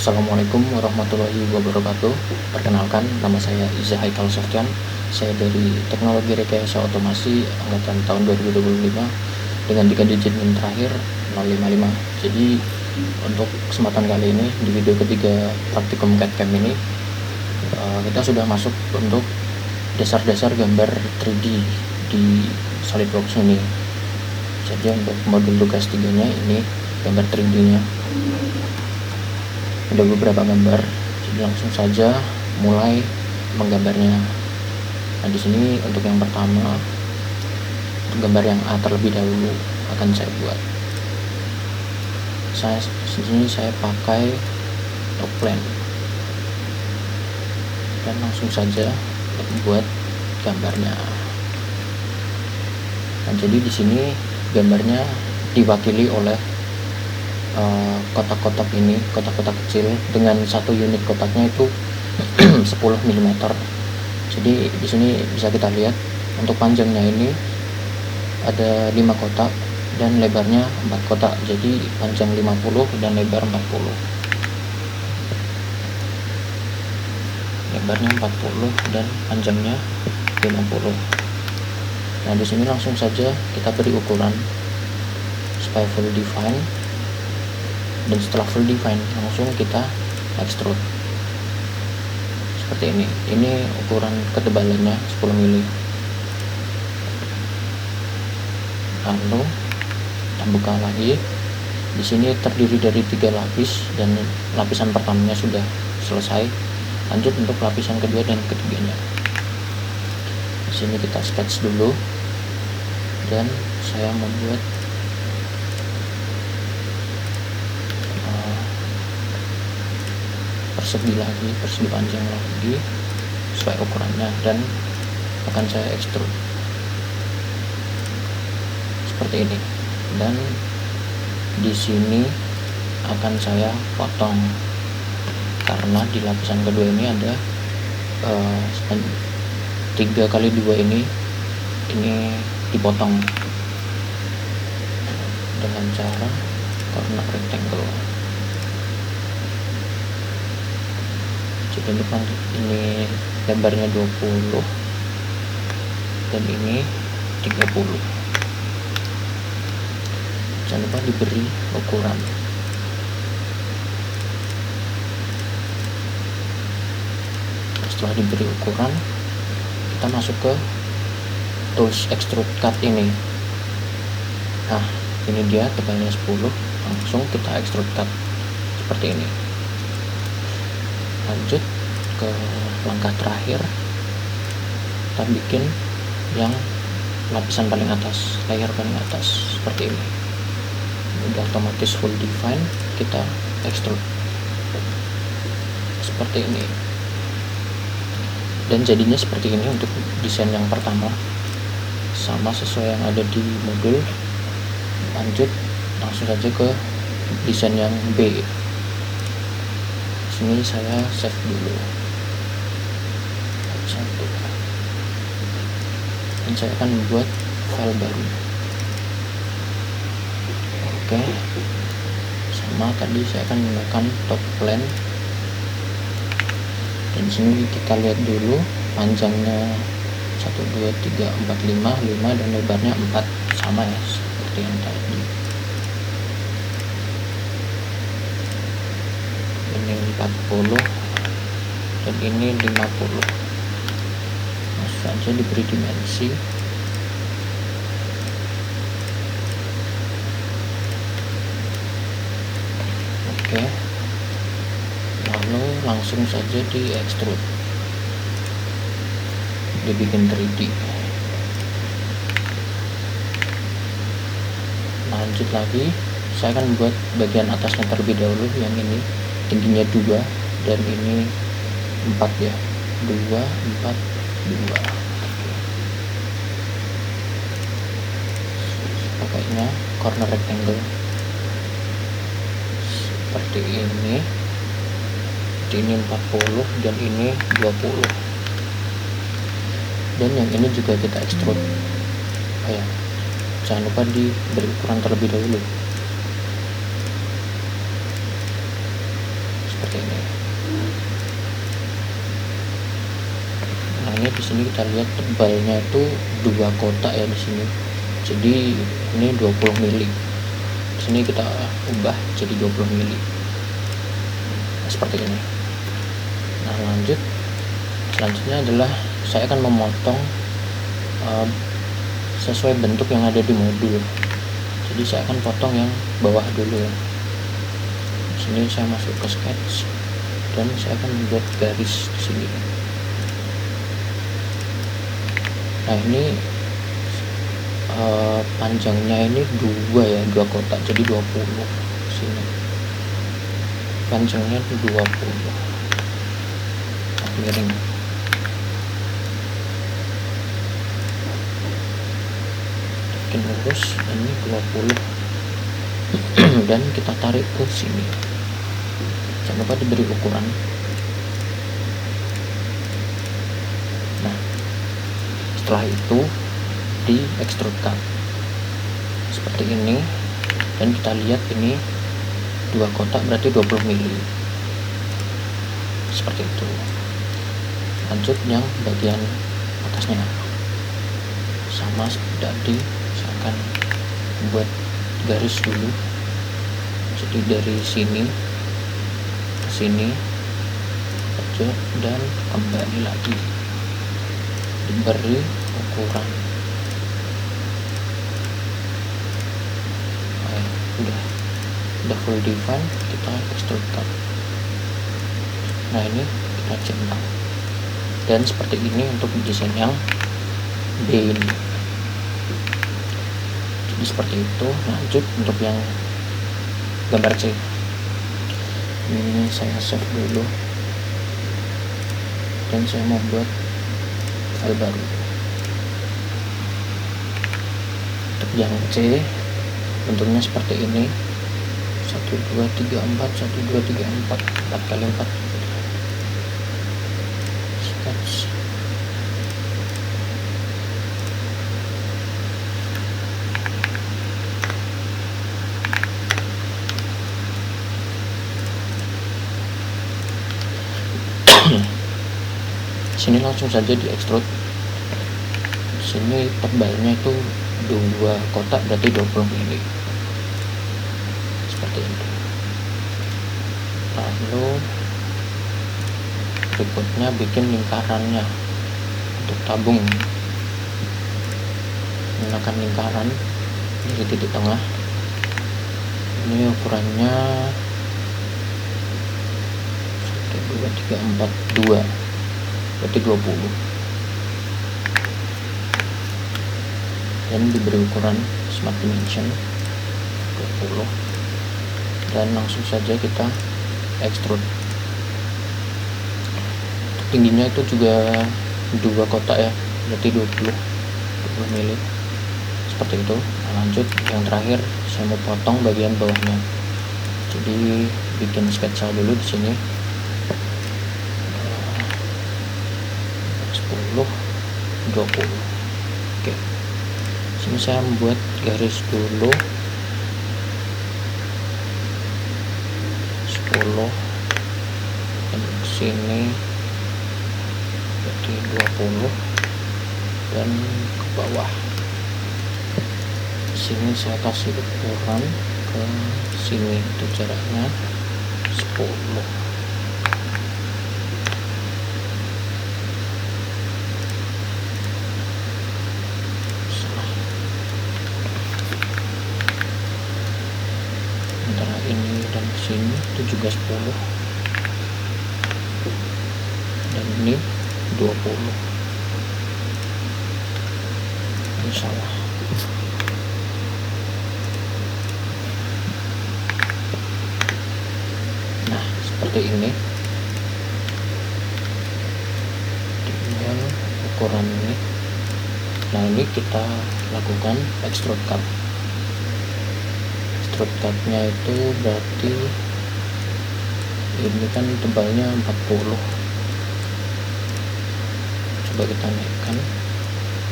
Assalamualaikum warahmatullahi wabarakatuh. Perkenalkan, nama saya Iza Haikal Sofyan. Saya dari Teknologi Rekayasa Otomasi angkatan tahun 2025 dengan 3 digit NIM terakhir 055. Jadi untuk kesempatan kali ini di video ketiga praktikum CAD/CAM ini kita sudah masuk untuk dasar-dasar gambar 3D di SolidWorks ini. Jadi untuk modul tugas 3-nya ini gambar 3D-nya. Ada beberapa gambar, jadi langsung saja mulai menggambarnya. Nah, di sini untuk yang pertama, untuk gambar yang A terlebih dahulu akan saya buat. Sini saya pakai top plane dan langsung saja untuk membuat gambarnya. Nah, jadi di sini gambarnya diwakili oleh kotak-kotak ini, kotak-kotak kecil dengan satu unit kotaknya itu 10 mm. Jadi di sini bisa kita lihat untuk panjangnya ini ada 5 kotak dan lebarnya 4 kotak. Jadi panjang 50 dan lebar 40. Lebarnya 40 dan panjangnya 50. Nah, di sini langsung saja kita beri ukuran supaya full define. Dan setelah full define langsung kita extrude seperti ini. Ini ukuran ketebalannya 10 mm. Lalu kita buka lagi. Di sini terdiri dari 3 lapis dan lapisan pertamanya sudah selesai. Lanjut untuk lapisan kedua dan ketiganya. Di sini kita sketch dulu dan saya membuat persegi panjang lagi sesuai ukurannya dan akan saya extrude seperti ini. Dan di sini akan saya potong karena di lapisan kedua ini ada 3x2 ini dipotong dengan cara corner rectangle. Jadi ini lebarnya 20 dan ini 30. Jangan lupa diberi ukuran. Setelah diberi ukuran, kita masuk ke tools extrude cut ini. Nah, ini dia tebalnya 10. Langsung kita extrude cut seperti ini. Lanjut ke langkah terakhir, kita bikin yang lapisan paling atas, layer paling atas seperti ini. Udah otomatis full define, kita extrude seperti ini. Dan jadinya seperti ini untuk desain yang pertama, sama sesuai yang ada di modul. Lanjut langsung saja ke desain yang B. Ini saya save dulu satu, dan saya akan membuat file baru. Oke, sama tadi saya akan menggunakan top plane. Dan sini kita lihat dulu panjangnya 1 2 3 4 5 dan lebarnya 4, sama ya seperti yang tadi. Ini 40 dan ini 50. Langsung saja diberi dimensi. Oke, lalu langsung saja di extrude, dibikin 3D. Lanjut lagi, saya akan buat bagian atasnya terlebih dahulu. Yang ini tingginya 2 dan ini 4 ya, 2 4 2. Pakainya corner rectangle seperti ini. Jadi ini 40 dan ini 20. Dan yang ini juga kita extrude. Jangan lupa diberi ukuran terlebih dahulu. seperti ini. Nah, ini di sini kita lihat tebalnya itu 2 kotak ya di sini. Jadi ini 20 mili. Di sini kita ubah jadi 20 mili. Nah, seperti ini. Nah, selanjutnya adalah saya akan memotong sesuai bentuk yang ada di modul. Jadi saya akan potong yang bawah dulu ya. Di sini saya masuk ke sketch dan saya akan membuat garis di sini. Nah, ini panjangnya ini 2 ya, 2 kotak, jadi 20 sini. Panjangnya 20. Miring. Bikin lurus, ini 20. Dan kita tarik ke sini. Jangan lupa diberi ukuran. Nah, setelah itu di extrude cut seperti ini, dan kita lihat ini 2 kotak berarti 20 mili seperti itu. Lanjut yang bagian atasnya sama seperti tadi, saya akan buat garis dulu. Jadi dari sini ke sini aja dan kembali lagi, diberi ukuran. Udah full define, kita extrude cut. Nah, ini kita centang. Dan seperti ini untuk desain yang B ini. Jadi seperti itu. Lanjut untuk yang gambar C. Ini saya save dulu. Dan saya mau buat file baru. Untuk yang C, bentuknya seperti ini. 1 2 3 4 1 2 3 4 4 kali 4. Sketch. Sini langsung saja di extrude. Sini tebalnya itu 2 kotak berarti 20 mili. Seperti itu. Lalu berikutnya bikin lingkarannya untuk tabung. Menggunakan lingkaran dari titik tengah. Ini ukurannya 1 2 3 4 2 berarti 20. Dan diberi ukuran smart dimension 20. Dan langsung saja kita extrude. Tingginya itu juga 2 kotak ya, berarti 20 mili seperti itu. Nah, lanjut yang terakhir, saya mau potong bagian bawahnya. Jadi bikin sketsa dulu di sini. 10 20. Oke. Sini saya membuat garis dulu 10, dan sini berarti 20, dan ke bawah sini saya kasih ukuran ke sini, itu jaraknya 10. Antara ini dan sini itu juga 10, dan ini 20. Ini salah. Nah, seperti ini. Tinggal ukuran ini. Nah, ini kita lakukan extrude cut. Extrude cutnya itu berarti ini kan tebalnya 40. Coba kita naikkan.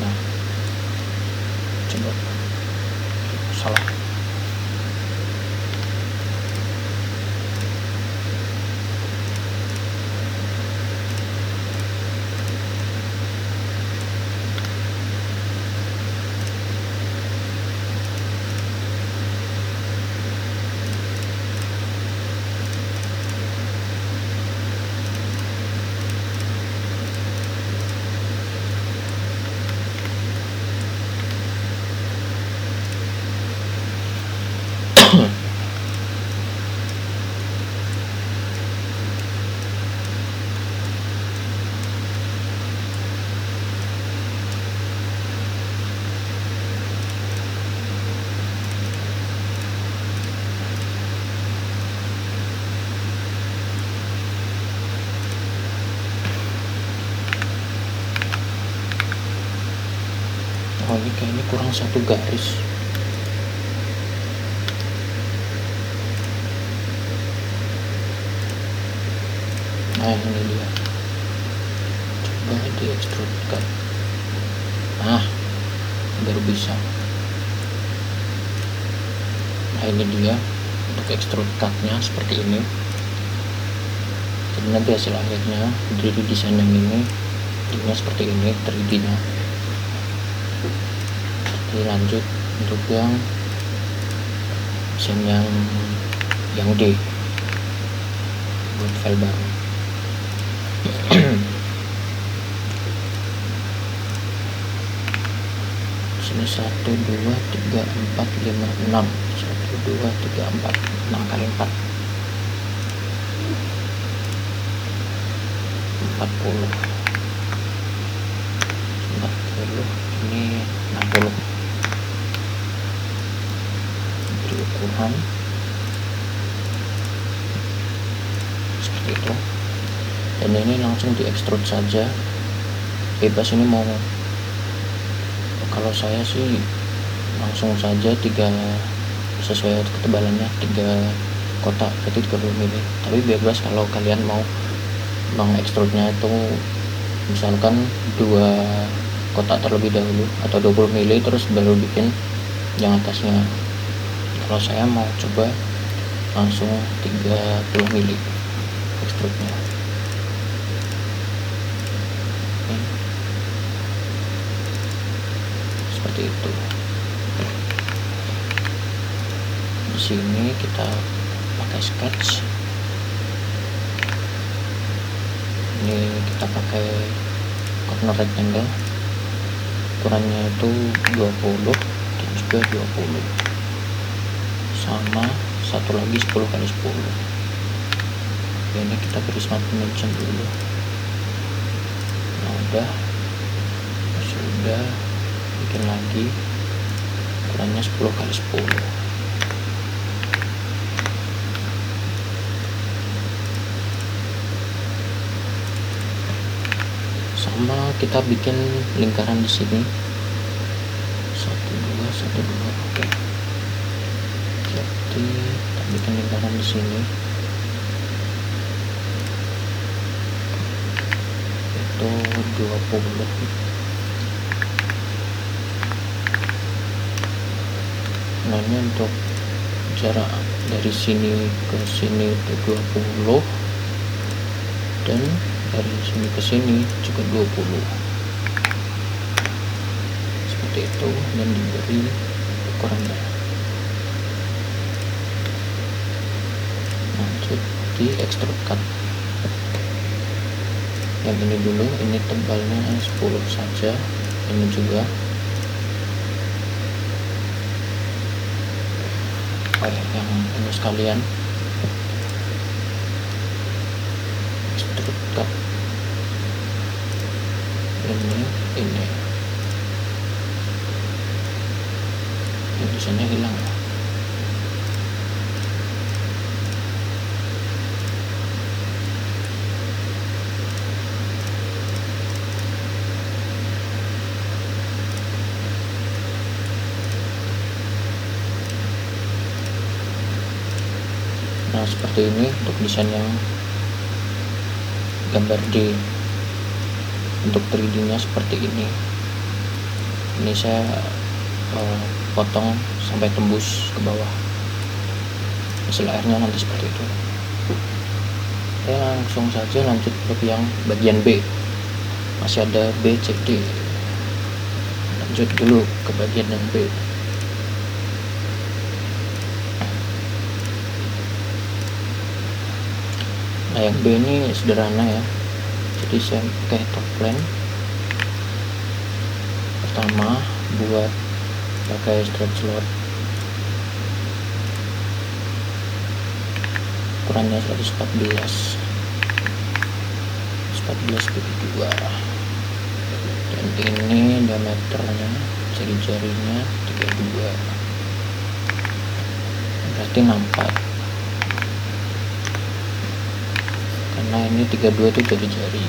Nah, coba salah. Oh, ini kayaknya kurang satu garis. Nah, ini dia. Coba di extrude cut. Nah, baru bisa. Nah, ini dia untuk extrude cutnya seperti ini. Jadi nanti hasil akhirnya dari desain yang ini seperti ini 3D nya. Jadi lanjut untuk yang desain yang D buat file baru. Sini 1 2 3 4 5 6 1 2 3 4 6 kali 4 40 ini 60 beri ukuran seperti itu, dan ini langsung di extrude saja, bebas ini mau. Kalau saya sih langsung saja 3 sesuai ketebalannya 3 kotak, berarti 30 mili, tapi bebas kalau kalian mau mengekstrudnya itu misalkan 2 kotak terlebih dahulu atau 20 mili terus baru bikin yang atasnya. Kalau saya mau coba langsung 30 mili ekstrudnya. Seperti itu. Di sini kita pakai sketch. Ini kita pakai corner rectangle, ukurannya itu 20 dan juga 20, sama satu lagi 10 kali 10. Ini kita beri smart dimension dulu. Nah, sudah bikin lagi ukurannya 10 kali 10. Sama kita bikin lingkaran di sini 1 2 1 2. Oke, jadi kita bikin lingkaran di sini itu 20. Nah, ini untuk jarak dari sini ke sini itu 20, dan dari sini ke sini juga 20, seperti itu, dan diberi ukurannya. Lanjut di extrude cut. Yang ini dulu, ini tebalnya 10 saja, ini juga. Oh ya, yang ini sekalian extrude cut. Ini desainnya hilang. Nah, seperti ini untuk desain yang gambar D. Untuk 3D nya seperti ini. Ini saya potong sampai tembus ke bawah. Hasil akhirnya nanti seperti itu. Saya langsung saja lanjut ke yang bagian B. Masih ada B, C, D. Lanjut dulu ke bagian yang B. Nah, yang B ini sederhana ya. Jadi saya pakai top plane. Pertama buat pakai stretch load, ukurannya 114 bagi 2, dan ini diameternya jari-jarinya 32, berarti 64, karena ini 32 itu jari-jari,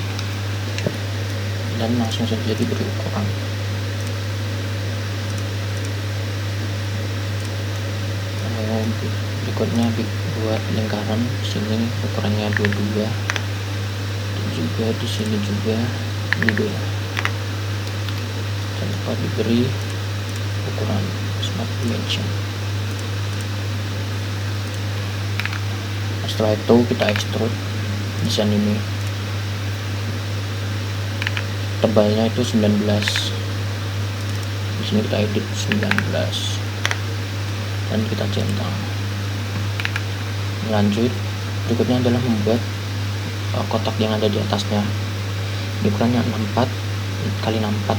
dan langsung saja diberi ukuran. berikutnya buat lingkaran. Sini ukurannya 22 dan juga di sini juga 22. Jangan lupa diberi ukuran smart dimension. Setelah itu kita extrude desain ini. Tebalnya itu 19. Di sini kita edit 19 dan kita centang. Lanjut, berikutnya adalah membuat kotak yang ada di atasnya. Di ukurannya 64 kali 64.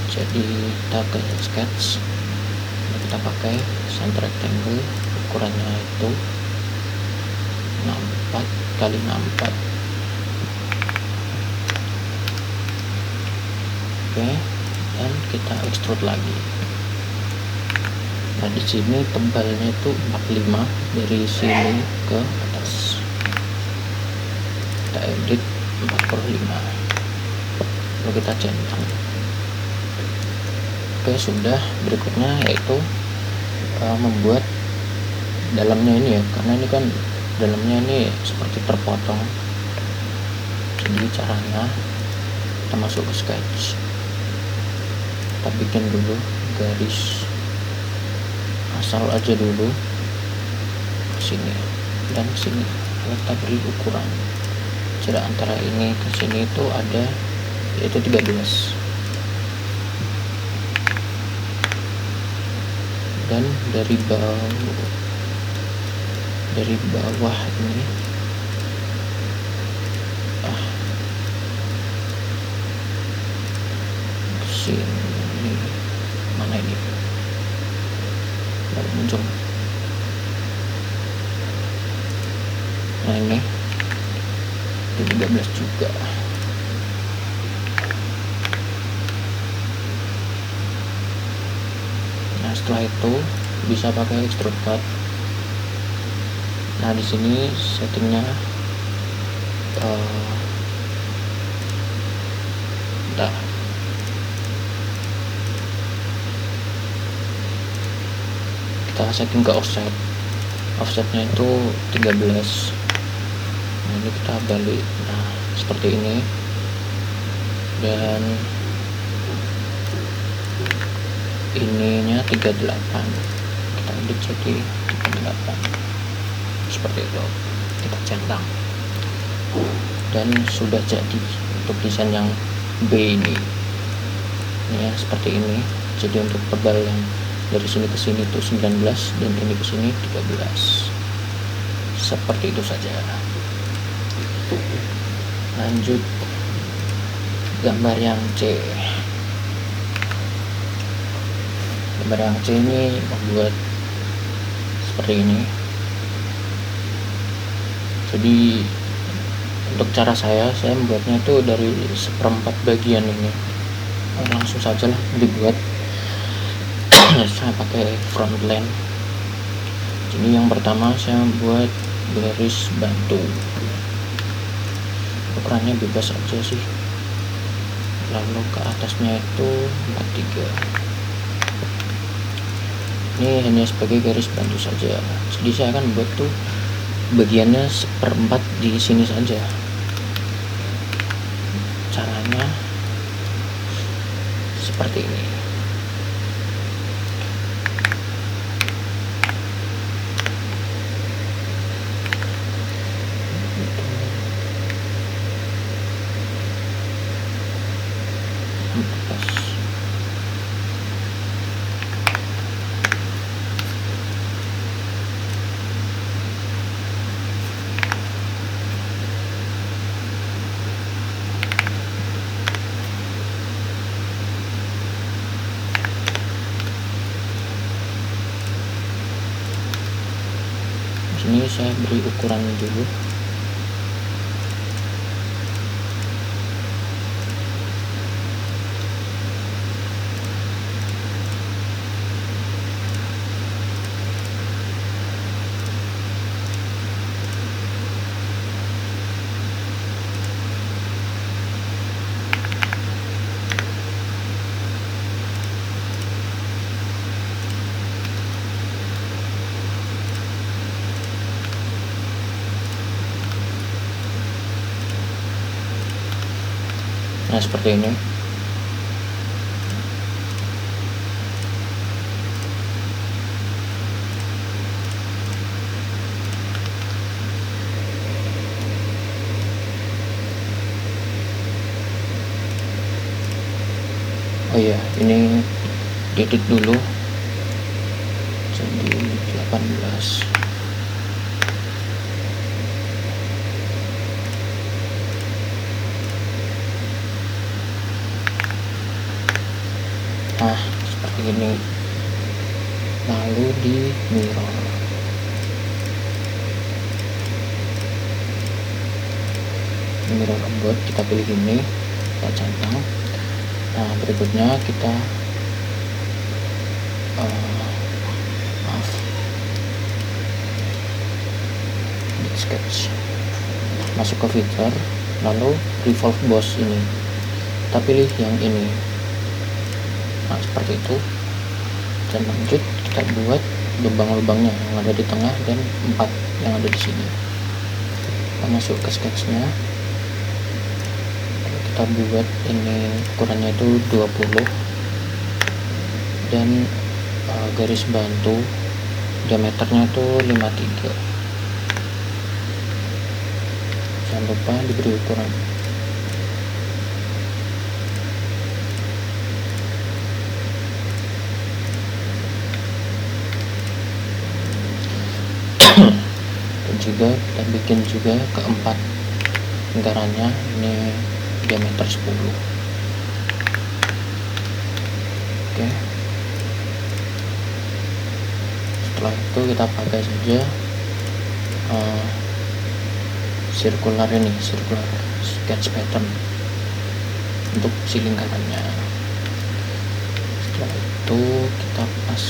Jadi kita ke sketch, kita pakai center rectangle, ukurannya itu 64 kali 64. Oke, dan kita extrude lagi. Nah, di sini tebalnya itu 45 dari sini ke atas. Kita edit 45. Lalu kita centang. Oke, sudah. Berikutnya yaitu membuat dalamnya ini ya, karena ini kan dalamnya ini seperti terpotong. Jadi caranya kita masuk ke sketch, kita bikin dulu garis asal aja dulu ke sini dan ke sini. Kita beri ukuran jarak antara ini ke sini itu ada yaitu 13. Dan dari bawah ini ke sini, mana ini baru muncul. Nah, ini 13 juga. Nah, setelah itu bisa pakai extrude cut. Nah, di sini settingnya kita setting ke offsetnya itu 13. Nah, ini kita balik, nah seperti ini, dan ininya 38, kita edit jadi 38 seperti itu. Kita centang dan sudah jadi untuk desain yang B ini ya, seperti ini. Jadi untuk tebal yang dari sini ke sini itu 19 dan ini ke sini 13. Seperti itu saja. Lanjut gambar yang C. Gambar yang C ini membuat seperti ini. Jadi untuk cara saya membuatnya itu dari 1/4 bagian ini. Langsung saja lah dibuat. Saya pakai front line. Jadi yang pertama saya buat garis bantu, ukurannya bebas aja sih. Lalu ke atasnya itu 43. Ini hanya sebagai garis bantu saja. Jadi saya akan buat tuh bagiannya 1/4 di sini saja. Caranya seperti ini. Ini saya beri ukuran dulu. Nah, seperti ini. Oh iya, ini edit dulu jadi 18. Nah, seperti ini. Lalu di mirror, rambut kita pilih ini, kita centang. Nah, berikutnya kita sketch, masuk ke fitur, lalu revolve boss ini kita pilih yang ini. Nah, seperti itu. Dan lanjut kita buat lubang-lubangnya yang ada di tengah dan 4 yang ada di sini. Kita masuk ke sketchnya, kita buat ini ukurannya itu 20 dan garis bantu diameternya itu 53. Jangan lupa diberi ukuran. Dan juga kita bikin juga keempat lingkarannya, ini diameter 10. Oke, setelah itu kita pakai saja circular sketch pattern untuk si lingkarannya. Setelah itu kita pas,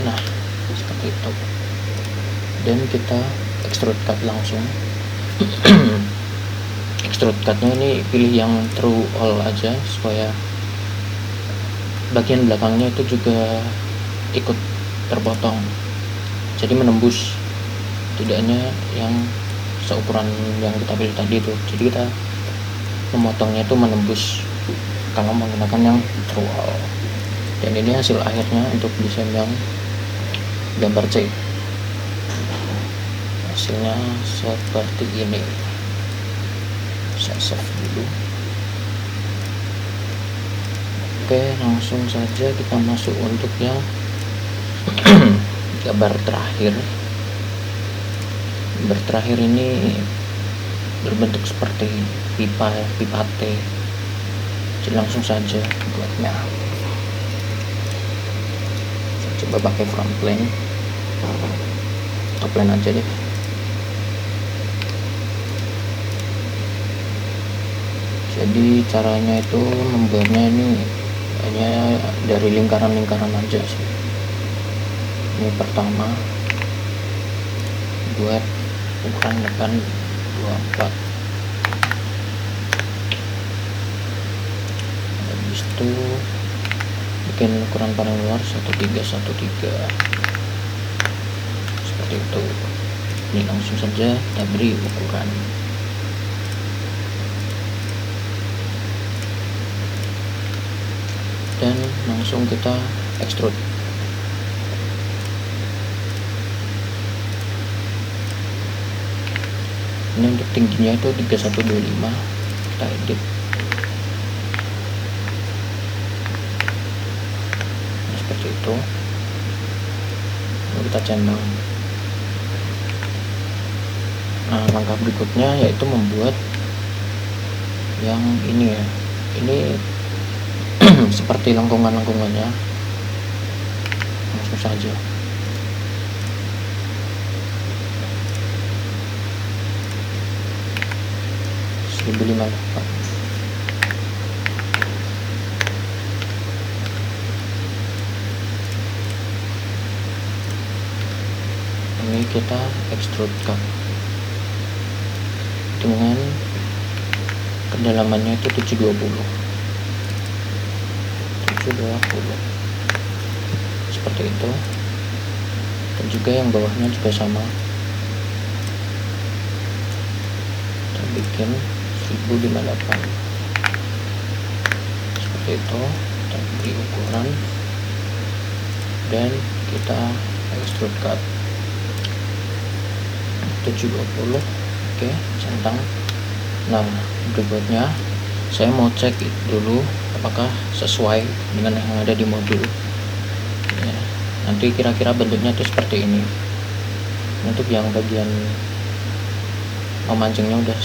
nah seperti itu, dan kita extrude cut langsung. Extrude cutnya ini pilih yang true all aja supaya bagian belakangnya itu juga ikut terpotong, jadi menembus, tidaknya yang seukuran yang kita pilih tadi itu. Jadi kita memotongnya itu menembus kalau menggunakan yang true all. Dan ini hasil akhirnya untuk desain yang gambar C. Hasilnya seperti ini. Saya save dulu. Oke, langsung saja kita masuk untuk yang gambar terakhir. Gambar terakhir ini berbentuk seperti pipa T. Jadi langsung saja buatnya. Saya coba pakai front plane, top plane aja deh. Jadi caranya itu membuatnya ini hanya dari lingkaran-lingkaran aja sih. Ini pertama buat ukuran depan 24, habis itu bikin ukuran paling luar 1313 seperti itu. Ini langsung saja kita beri ukuran. Dan langsung kita extrude. Ini untuk tingginya itu 3125, kita edit. Nah, seperti itu. Lalu kita centang. Nah, langkah berikutnya yaitu membuat yang ini ya. Ini seperti lengkungan-lengkungannya, langsung saja. Ini kita extrude cut dengan kedalamannya itu 720 seperti itu. Dan juga yang bawahnya juga sama, kita bikin 1058 seperti itu. Kita beri ukuran dan kita extrude cut 720. Oke, centang. Nah, berikutnya saya mau cek dulu apakah sesuai dengan yang ada di modul ya. Nanti kira-kira bentuknya itu seperti ini. Untuk yang bagian memancingnya udah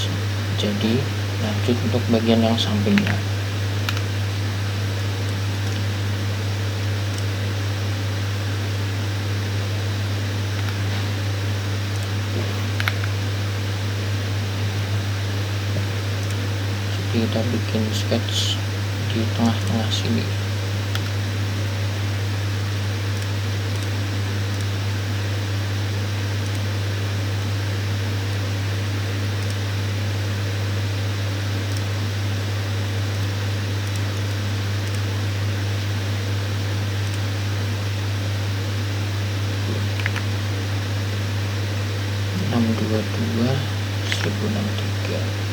jadi, lanjut untuk bagian yang sampingnya. Kita bikin sketch di tengah-tengah sini. Dua 1063.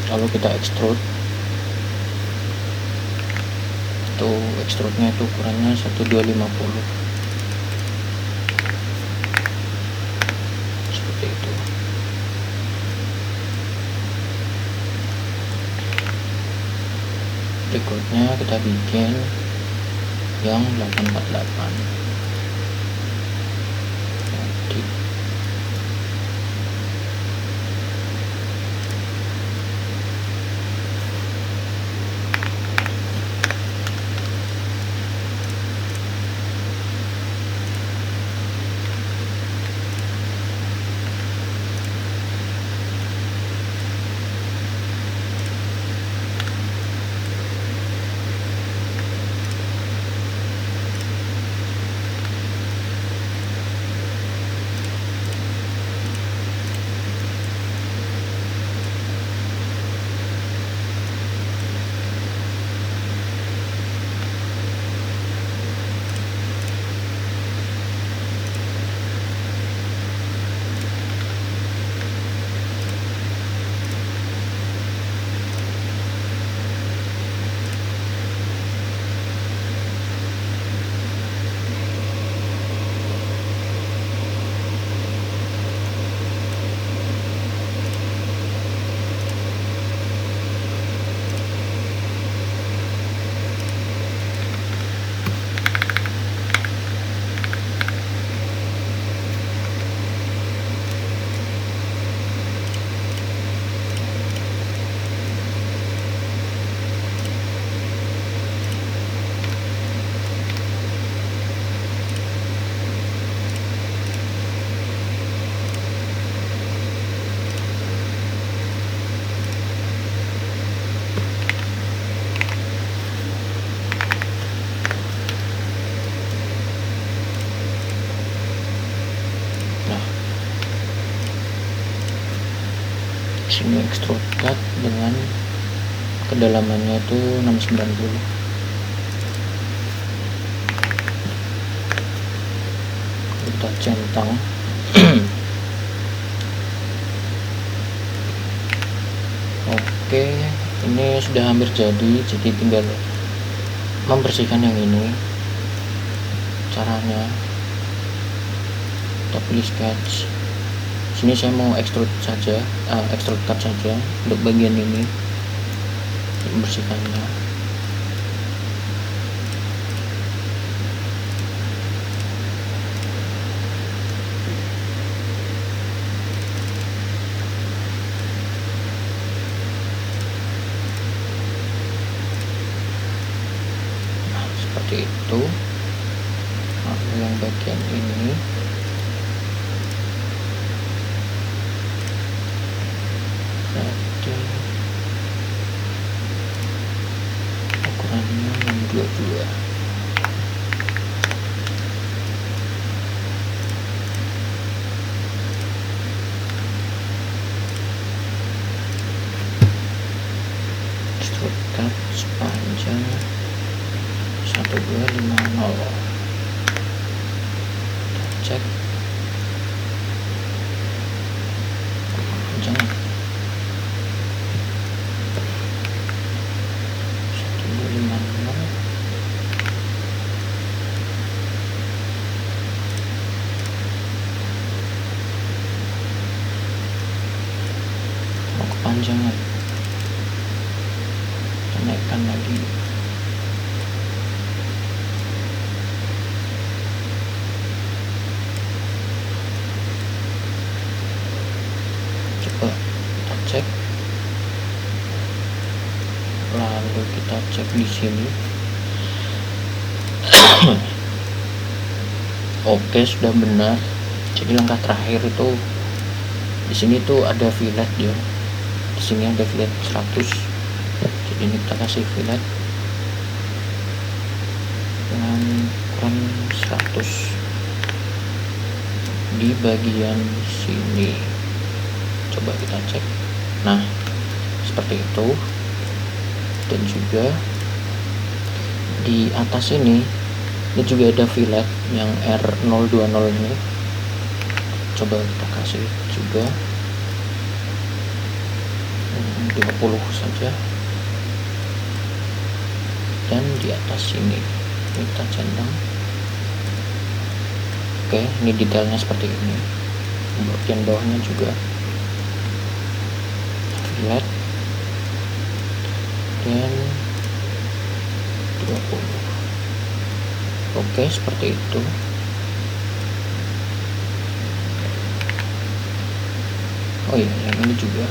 Lalu kita extrude. Itu extrude-nya itu ukurannya 1250 seperti itu. Berikutnya kita bikin yang 848. Sini extrude cut dengan kedalamannya itu 690. Kita centang. Oke, ini sudah hampir jadi tinggal membersihkan yang ini. Caranya kita pilih sketch. Sini saya mau extrude cut saja untuk bagian ini. membersihkannya. Nah, seperti itu. Lalu yang bagian ini ukurannya 622. Strut cut sepanjang 1250. Kita cek panjangnya 1250. Mau kepanjangan, kita naikkan lagi. Coba kita cek, lalu kita cek di sini. Oke, sudah benar. Jadi langkah terakhir itu di sini tuh ada fillet ya. Di sini ada fillet 100. Jadi ini kita kasih fillet dengan ukuran 100 di bagian sini. Coba kita cek. Nah, seperti itu. Dan juga di atas ini juga ada fillet yang R020 ini. Coba kita kasih juga 20 saja. Dan di atas sini kita centang. Oke, ini detailnya seperti ini. Bagian bawahnya juga fillet dan 20. Oke, seperti itu. Oh iya, yang ini juga.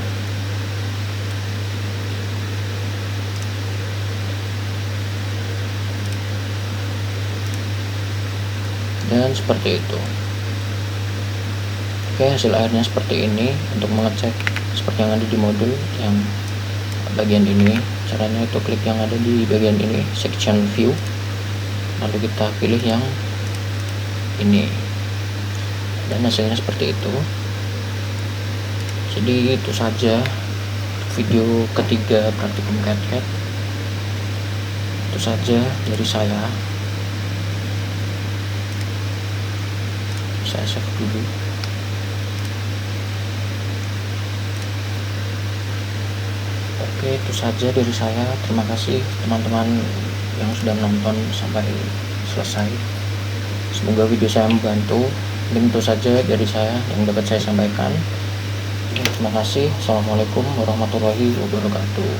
Dan seperti itu. Oke, hasil akhirnya seperti ini. Untuk mengecek seperti yang ada di modul yang bagian ini, caranya itu klik yang ada di bagian ini, section view, lalu kita pilih yang ini, dan hasilnya seperti itu. Jadi itu saja video ketiga praktikum CAD. Itu saja dari saya save dulu. Oke, itu saja dari saya. Terima kasih teman-teman yang sudah menonton sampai selesai. Semoga video saya membantu. Dan itu saja dari saya yang dapat saya sampaikan. Terima kasih. Assalamualaikum warahmatullahi wabarakatuh.